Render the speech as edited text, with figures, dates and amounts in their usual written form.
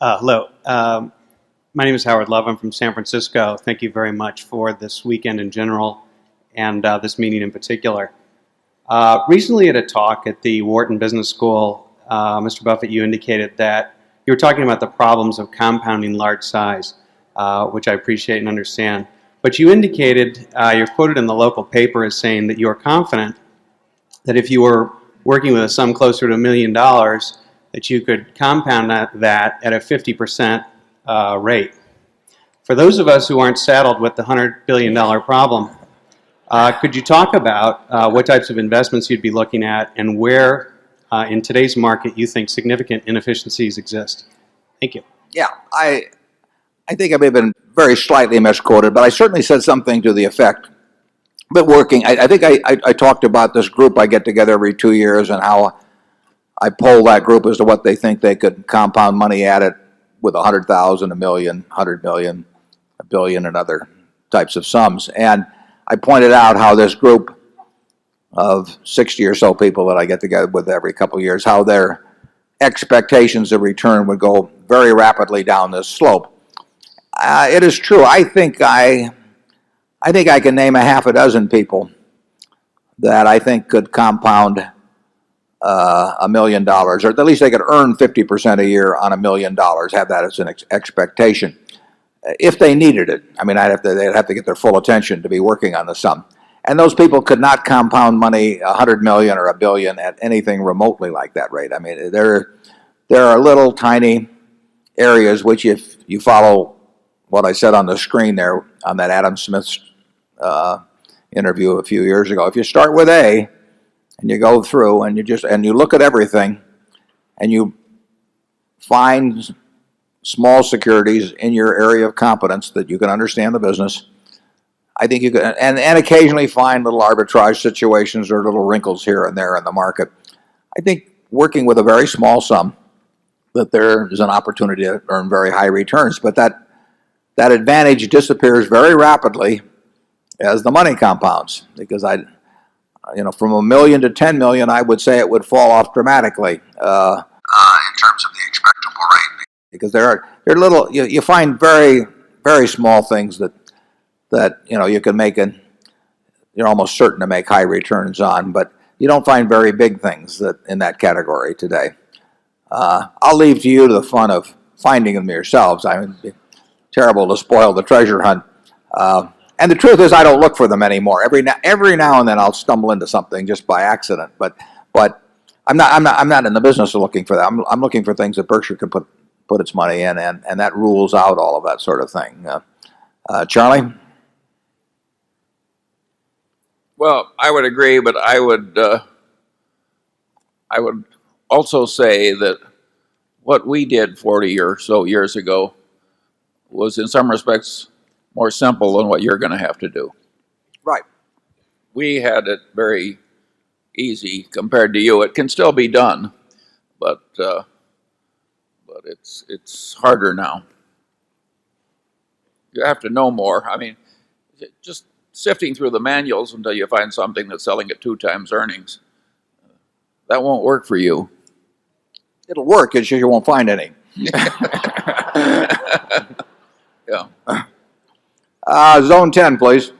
Hello. My name is Howard Love. I'm from San Francisco. Thank you very much for this weekend in general and this meeting in particular. Recently at a talk at the Wharton Business School, Mr. Buffett, you indicated that you were talking about the problems of compounding large size, which I appreciate and understand. But you indicated, you're quoted in the local paper as saying that you are confident that if you were working with a sum closer to $1 million, that you could compound that at a 50% rate. For those of us who aren't saddled with the $100 billion problem, could you talk about what types of investments you'd be looking at and where in today's market you think significant inefficiencies exist? Thank you. Yeah, I think I may have been very slightly misquoted, but I certainly said something to the effect. But working, I think I talked about this group I get together every 2 years and how I poll that group as to what they think they could compound money at it with 100,000, a million, 100 million, a billion, and other types of sums. And I pointed out how this group of 60 or so people that I get together with every couple of years, how their expectations of return would go very rapidly down this slope. It is true. I think I can name a half a dozen people that I think could compound $1 million, or at least they could earn 50% a year on $1 million, have that as an expectation. If they needed it, I mean, they'd have to get their full attention to be working on the sum. And those people could not compound money 100 million or a billion at anything remotely like that rate. I mean, there are little tiny areas which, if you follow what I said on the screen there on that Adam Smith's interview a few years ago, if you start with A and you go through and you look at everything and you find small securities in your area of competence that you can understand the business, I think you can, and occasionally find little arbitrage situations or little wrinkles here and there in the market. I think working with a very small sum, that there is an opportunity to earn very high returns, but that advantage disappears very rapidly as the money compounds. Because from $1 million to 10 million, I would say it would fall off dramatically in terms of the expectable rate. Because there are little, you find very, very small things that you can make, and you're almost certain to make high returns on, but you don't find very big things that in that category today. I'll leave to you the fun of finding them yourselves. I mean, it'd be terrible to spoil the treasure hunt. And the truth is, I don't look for them anymore. Every now and then, I'll stumble into something just by accident. But I'm not in the business of looking for that. I'm looking for things that Berkshire can put its money in, and that rules out all of that sort of thing. Charlie? Well, I would agree, but I would also say that what we did 40 or so years ago was, in some respects, more simple than what you're going to have to do. Right. We had it very easy compared to you. It can still be done, but it's harder now. You have to know more. I mean, just sifting through the manuals until you find something that's selling at 2 times earnings, that won't work for you. It'll work, it's just you won't find any. Yeah. Zone 10, please.